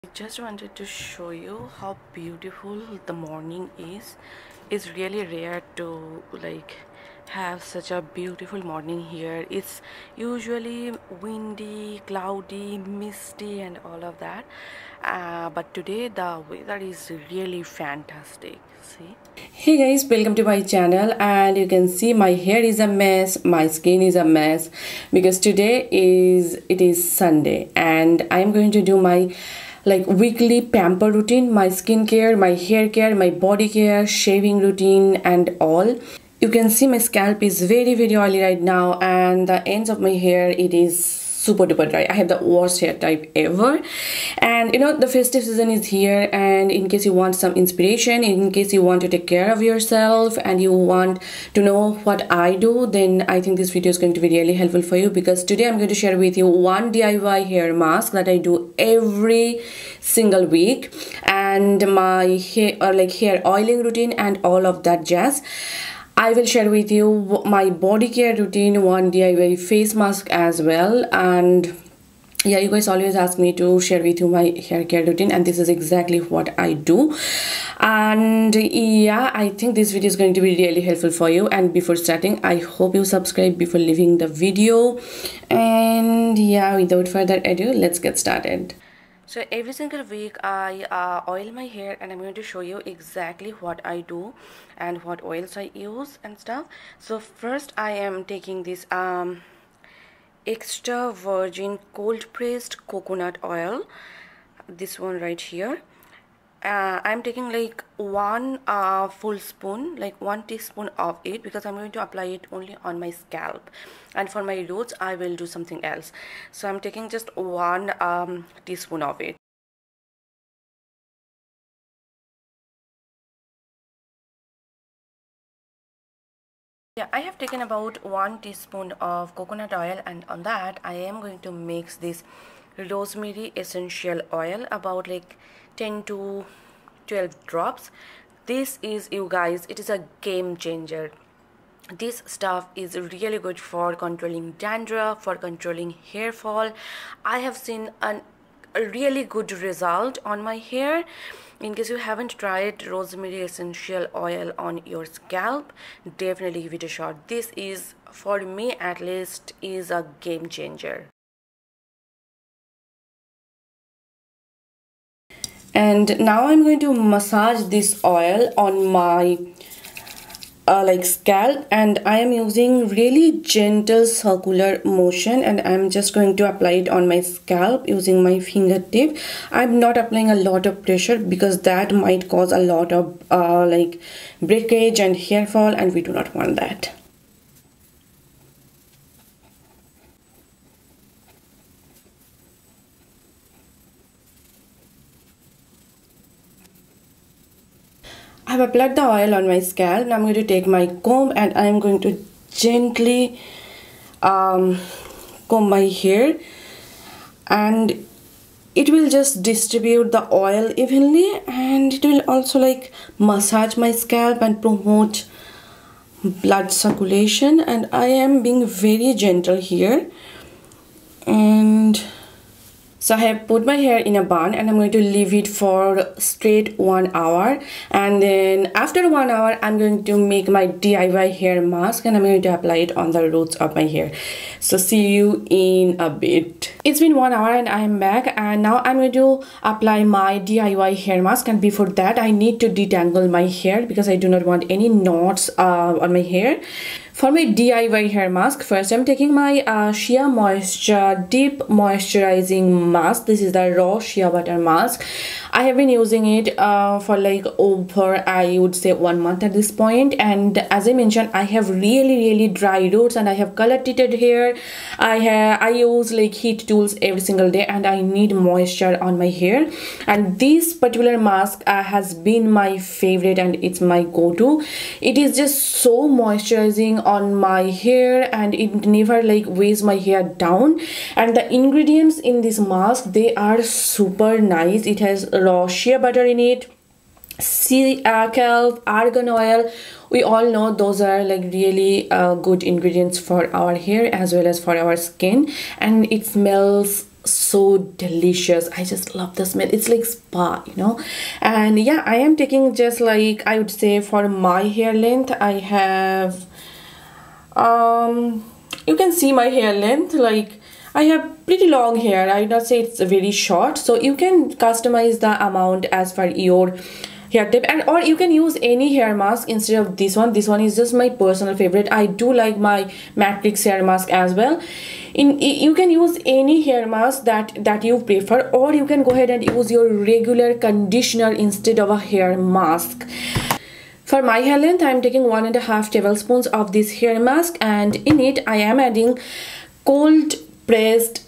I just wanted to show you how beautiful the morning is. It's really rare to have such a beautiful morning here. It's usually windy, cloudy, misty and all of that, but today the weather is really fantastic. See? Hey guys, welcome to my channel. And you can see my hair is a mess, my skin is a mess, because today is Sunday and I'm going to do my weekly pamper routine, my skincare, my hair care, my body care, shaving routine and all. You can see my scalp is very oily right now, and the ends of my hair, it is super duper dry. I have the worst hair type ever. And you know, the festive season is here, and in case you want some inspiration, in case you want to take care of yourself and you want to know what I do, then I think this video is going to be really helpful for you, because today I'm going to share with you one DIY hair mask that I do every single week, and my hair hair oiling routine and all of that jazz. I will share with you my body care routine, one DIY face mask as well. And yeah, you guys always ask me to share with you my hair care routine, and this is exactly what I do. And yeah, I think this video is going to be really helpful for you. And before starting, I hope you subscribe before leaving the video. And yeah, without further ado, let's get started. So every single week I oil my hair, and I'm going to show you exactly what I do and what oils I use and stuff. So first I am taking this extra virgin cold pressed coconut oil, this one right here. I'm taking like one full spoon, like 1 teaspoon of it, because I'm going to apply it only on my scalp, and for my roots I will do something else. So I'm taking just 1 teaspoon of it. Yeah, I have taken about 1 teaspoon of coconut oil, and on that I am going to mix this rosemary essential oil, about like 10 to 12 drops. This is, you guys, it is a game changer. This stuff is really good for controlling dandruff, for controlling hair fall. I have seen a really good result on my hair. In case you haven't tried rosemary essential oil on your scalp, definitely give it a shot. This is, for me at least, is a game changer. And now I'm going to massage this oil on my scalp, and I am using really gentle circular motion, and I'm just going to apply it on my scalp using my fingertip. I'm not applying a lot of pressure because that might cause a lot of breakage and hair fall, and we do not want that. I have applied the oil on my scalp. Now I'm going to take my comb, and I'm going to gently comb my hair, and it will just distribute the oil evenly, and it will also massage my scalp and promote blood circulation. And I am being very gentle here. And so I have put my hair in a bun, and I'm going to leave it for straight 1 hour, and then after 1 hour I'm going to make my DIY hair mask, and I'm going to apply it on the roots of my hair. So see you in a bit. It's been 1 hour and I am back, and now I'm going to apply my DIY hair mask. And before that, I need to detangle my hair because I do not want any knots on my hair. For my DIY hair mask, first I'm taking my Shea Moisture Deep Moisturizing Mask. This is the raw shea butter mask. I have been using it for over, I would say, 1 month at this point. And as I mentioned, I have really dry roots, and I have color treated hair. I use heat tools every single day, and I need moisture on my hair. And this particular mask has been my favorite, and it's my go-to. It is just so moisturizing on my hair, and it never weighs my hair down. And the ingredients in this mask, they are super nice. It has raw shea butter in it, Kelp, argan oil. We all know those are really good ingredients for our hair as well as for our skin, and it smells so delicious. I just love the smell. It's like spa, you know. And yeah, I am taking just like, I would say for my hair length, I have you can see my hair length, like I have pretty long hair. I would not say it's very short, so you can customize the amount as per your hair tip, and or you can use any hair mask instead of this one. This one is just my personal favorite. I do like my matrix hair mask as well. You can use any hair mask that you prefer, or you can go ahead and use your regular conditioner instead of a hair mask. For my hair length, I am taking 1.5 tablespoons of this hair mask, and in it I am adding cold pressed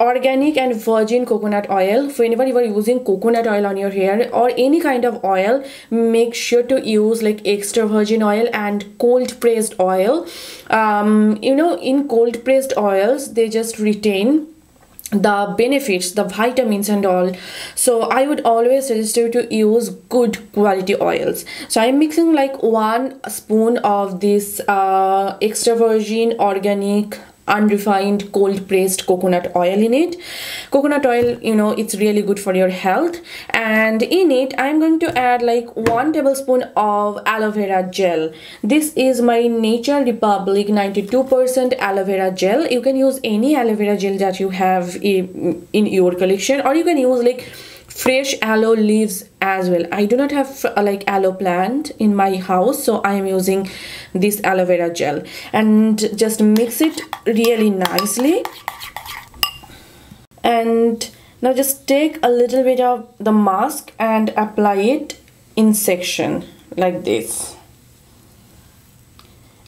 organic and virgin coconut oil. Whenever you are using coconut oil on your hair or any kind of oil, make sure to use like extra virgin oil and cold pressed oil. You know, in cold pressed oils, they just retain the benefits, the vitamins and all. So I would always suggest you to use good quality oils. So I'm mixing like 1 spoon of this extra virgin organic unrefined cold pressed coconut oil in it. Coconut oil, you know, it's really good for your health. And in it I'm going to add like 1 tablespoon of aloe vera gel. This is my Nature Republic 92% aloe vera gel. You can use any aloe vera gel that you have in your collection, or you can use like fresh aloe leaves as well. I do not have like aloe plant in my house, so I am using this aloe vera gel, and just mix it really nicely. And now just take a little bit of the mask and apply it in section like this,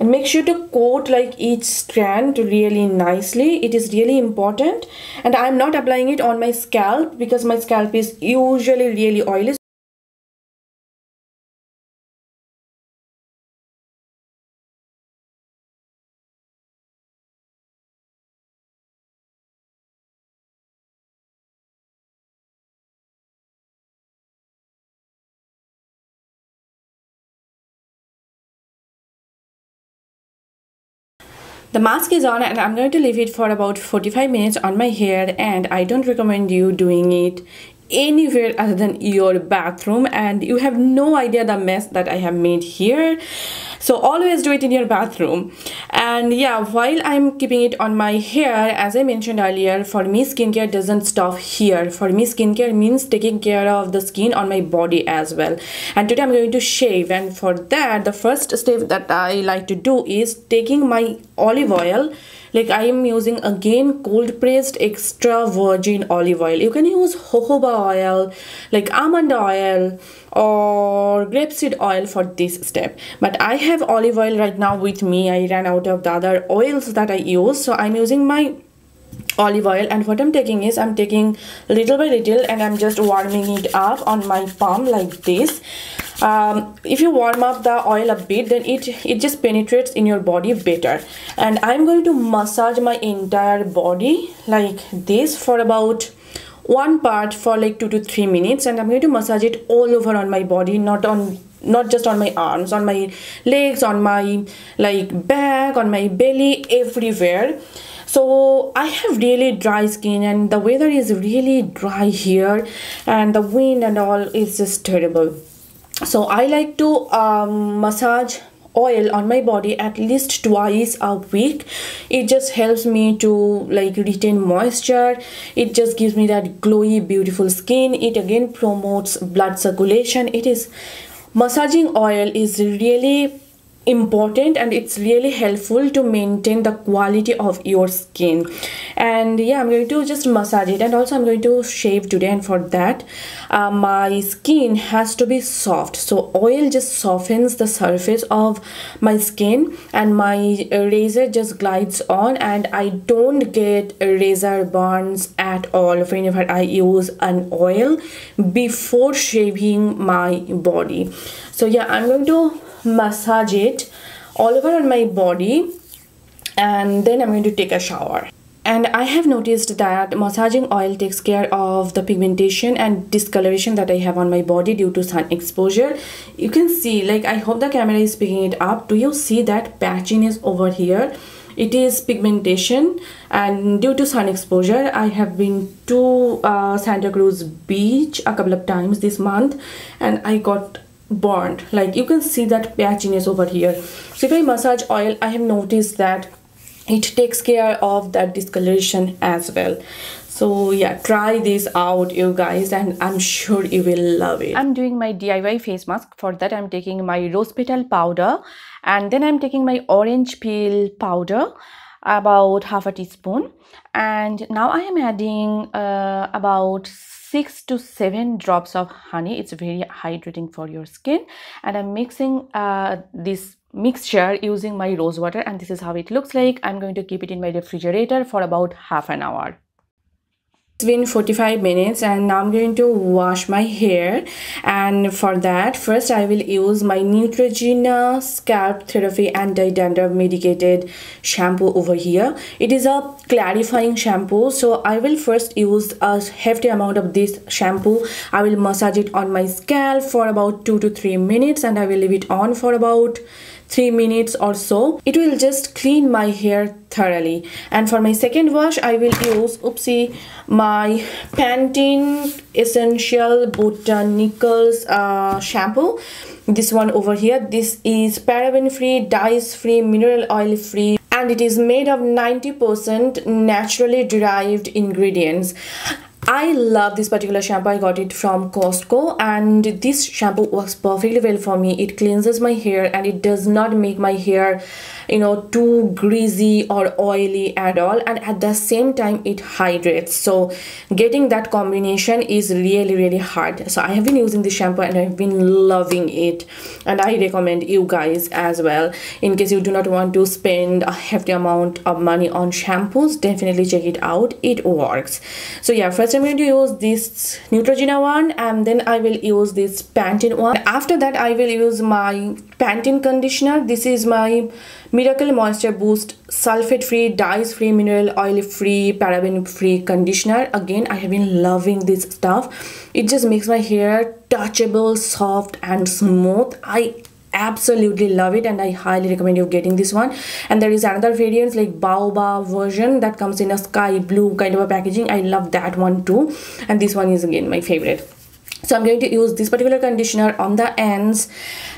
and make sure to coat like each strand really nicely. It is really important. And I'm not applying it on my scalp because my scalp is usually really oily. The mask is on, and I'm going to leave it for about 45 minutes on my hair, and I don't recommend you doing it anywhere other than your bathroom, and you have no idea the mess that I have made here. So always do it in your bathroom. And yeah, while I'm keeping it on my hair, as I mentioned earlier, for me skincare doesn't stop here. For me skincare means taking care of the skin on my body as well. And today I'm going to shave, and for that the first step that I like to do is taking my olive oil. Like I am using again cold pressed extra virgin olive oil. You can use jojoba oil, like almond oil or grapeseed oil for this step, but I have olive oil right now with me. I ran out of the other oils that I use, so I'm using my olive oil. And what I'm taking is, I'm taking little by little, and I'm just warming it up on my palm like this. If you warm up the oil a bit, then it just penetrates in your body better. And I'm going to massage my entire body like this for about one part for like 2 to 3 minutes, and I'm going to massage it all over on my body, not just on my arms, on my legs, on my like back, on my belly, everywhere. So I have really dry skin, and the weather is really dry here, and the wind and all is just terrible. So I like to massage oil on my body at least twice a week. It just helps me to like retain moisture. It just gives me that glowy beautiful skin. It again promotes blood circulation. Massaging oil is really important, and it's really helpful to maintain the quality of your skin. And yeah, I'm going to just massage it, and also I'm going to shave today, and for that my skin has to be soft. So oil just softens the surface of my skin, and my razor just glides on, and I don't get razor burns at all whenever I use an oil before shaving my body. So yeah, I'm going to massage it all over on my body, and then I'm going to take a shower. And I have noticed that massaging oil takes care of the pigmentation and discoloration that I have on my body due to sun exposure. You can see, like, I hope the camera is picking it up. Do you see that patchiness over here? It is pigmentation, and due to sun exposure I have been to Santa Cruz beach a couple of times this month, and I got burned. Like you can see that patchiness over here. So if I massage oil, I have noticed that it takes care of that discoloration as well. So yeah, try this out you guys, and I'm sure you will love it. I'm doing my DIY face mask. For that I'm taking my rose petal powder, and then I'm taking my orange peel powder, about half a teaspoon, and now I am adding about 6 to 7 drops of honey. It's very hydrating for your skin, and I'm mixing this mixture using my rose water, and this is how it looks like. I'm going to keep it in my refrigerator for about half an hour. It's been 45 minutes, and now I'm going to wash my hair, and for that first I will use my Neutrogena Scalp Therapy Anti-Dandruff Medicated Shampoo over here. It is a clarifying shampoo, so I will first use a hefty amount of this shampoo. I will massage it on my scalp for about 2 to 3 minutes, and I will leave it on for about 3 minutes or so. It will just clean my hair thoroughly. And for my second wash I will use my Pantene Essential Botanicals shampoo. This one over here. This is paraben free, dyes free, mineral oil free, and it is made of 90% naturally derived ingredients. I love this particular shampoo. I got it from Costco, and this shampoo works perfectly well for me. It cleanses my hair, and it does not make my hair, you know, too greasy or oily at all, and at the same time it hydrates. So getting that combination is really hard. So I have been using this shampoo and I've been loving it, and I recommend you guys as well. In case you do not want to spend a hefty amount of money on shampoos, definitely check it out. It works. So yeah, first I'm going to use this Neutrogena one, and then I will use this Pantene one. After that I will use my Pantene conditioner. This is my Miracle Moisture Boost sulfate free, dyes free, mineral oil free, paraben free conditioner. Again, I have been loving this stuff. It just makes my hair touchable, soft and smooth. I absolutely love it, and I highly recommend you getting this one. And there is another variant like Baobab version that comes in a sky blue kind of a packaging. I love that one too, and this one is again my favorite. So I'm going to use this particular conditioner on the ends,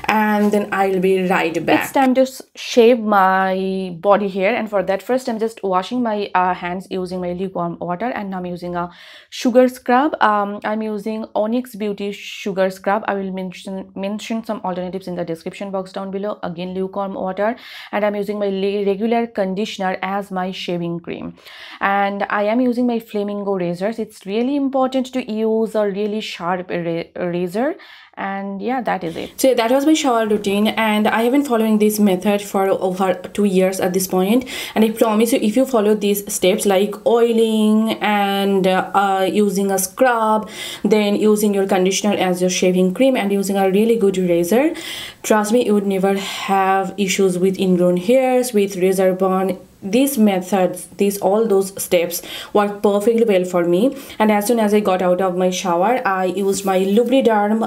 and then I'll be right back. It's time to shave my body hair, and for that first I'm just washing my hands using my lukewarm water, and now I'm using a sugar scrub. I'm using Onyx Beauty sugar scrub. I will mention some alternatives in the description box down below. Again, lukewarm water, and I'm using my regular conditioner as my shaving cream, and I am using my flamingo razors. It's really important to use a really sharp razor. And yeah, that is it. So that was my shower routine, and I have been following this method for over 2 years at this point, and I promise you, if you follow these steps like oiling and using a scrub, then using your conditioner as your shaving cream, and using a really good razor, trust me, you would never have issues with ingrown hairs, with razor burn. These methods, all those steps work perfectly well for me. And as soon as I got out of my shower, I used my Lubriderm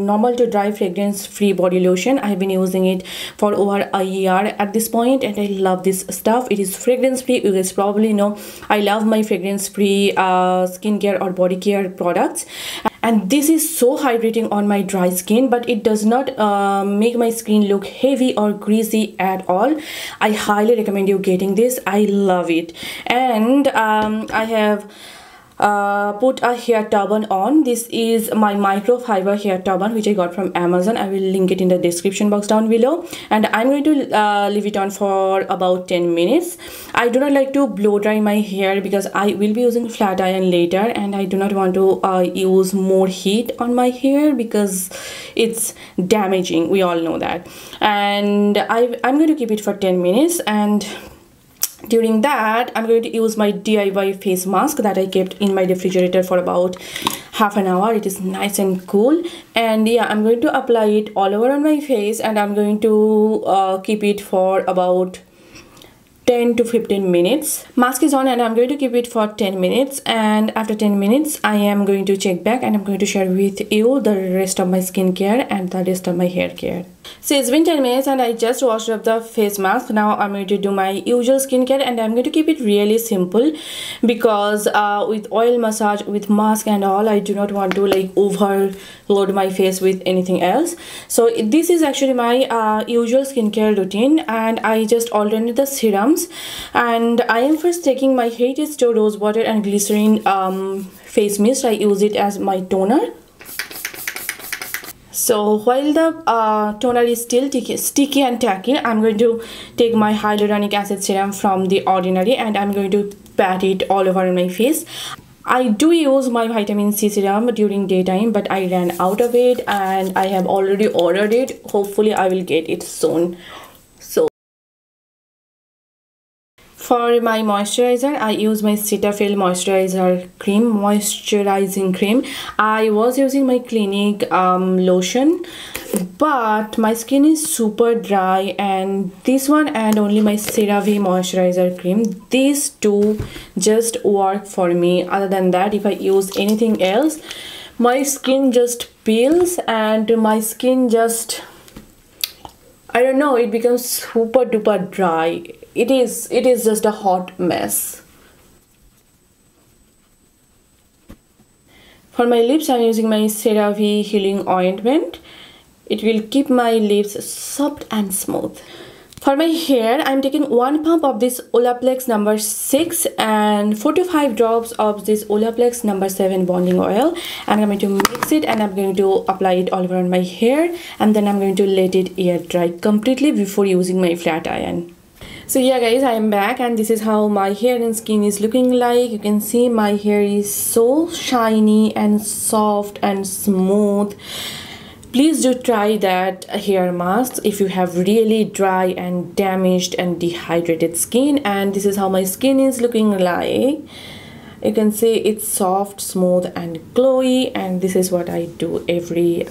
normal to dry fragrance free body lotion. I have been using it for over a year at this point, and I love this stuff. It is fragrance free. You guys probably know I love my fragrance free skincare or body care products, and this is so hydrating on my dry skin, but it does not make my skin look heavy or greasy at all. I highly recommend you getting this. I love it. And I have put a hair turban on. This is my microfiber hair turban which I got from Amazon. I will link it in the description box down below, and I'm going to leave it on for about 10 minutes. I do not like to blow dry my hair because I will be using flat iron later, and I do not want to use more heat on my hair because it's damaging. We all know that. And I'm going to keep it for 10 minutes, and during that I'm going to use my DIY face mask that I kept in my refrigerator for about half an hour. It is nice and cool, and yeah, I'm going to apply it all over on my face, and I'm going to keep it for about 10 to 15 minutes. Mask is on, and I'm going to keep it for 10 minutes, and after 10 minutes I am going to check back, and I'm going to share with you the rest of my skincare and the rest of my hair care. So it's been 10 minutes and I just washed up the face mask. Now I'm going to do my usual skincare, and I'm going to keep it really simple because with oil massage, with mask and all, I do not want to like overload my face with anything else. So this is actually my usual skincare routine, and I just alternate the serums. And I am first taking my Hydrating Rosewater and Glycerin face mist. I use it as my toner. So while the toner is still sticky and tacky, I'm going to take my hyaluronic acid serum from the Ordinary, and I'm going to pat it all over my face. I do use my vitamin C serum during daytime, but I ran out of it and I have already ordered it. Hopefully I will get it soon. So for my moisturizer, I use my Cetaphil moisturizing cream. I was using my Clinique lotion, but my skin is super dry, and this one and only my CeraVe moisturizer cream, these two just work for me. Other than that, if I use anything else, my skin just peels and my skin just, I don't know, it becomes super duper dry. It is just a hot mess. For my lips, I'm using my CeraVe healing ointment. It will keep my lips soft and smooth. For my hair, I'm taking 1 pump of this Olaplex number 6 and 4 to 5 drops of this Olaplex number 7 bonding oil, and I'm going to mix it and I'm going to apply it all over on my hair, and then I'm going to let it air dry completely before using my flat iron. So yeah guys, I am back, and this is how my hair and skin is looking like. You can see my hair is so shiny and soft and smooth. Please do try that hair mask if you have really dry and damaged and dehydrated skin. And this is how my skin is looking like. You can see it's soft, smooth and glowy, and this is what I do every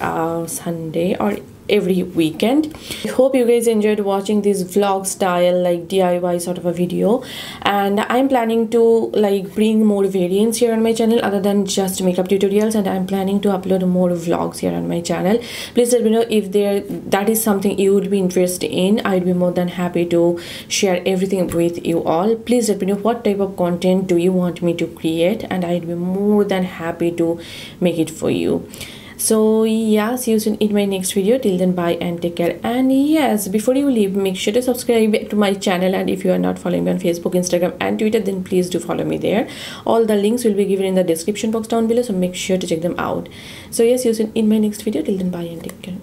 Sunday or every weekend. I hope you guys enjoyed watching this vlog style like DIY sort of a video, and I'm planning to like bring more variants here on my channel other than just makeup tutorials, and I'm planning to upload more vlogs here on my channel. Please let me know if that is something you would be interested in. I'd be more than happy to share everything with you all. Please let me know what type of content do you want me to create, and I'd be more than happy to make it for you. So yeah, see you soon in my next video. Till then, bye and take care. And yes, before you leave, make sure to subscribe to my channel, and if you are not following me on Facebook, Instagram and Twitter, then please do follow me there. All the links will be given in the description box down below, so make sure to check them out. So yes, see you soon in my next video. Till then, bye and take care.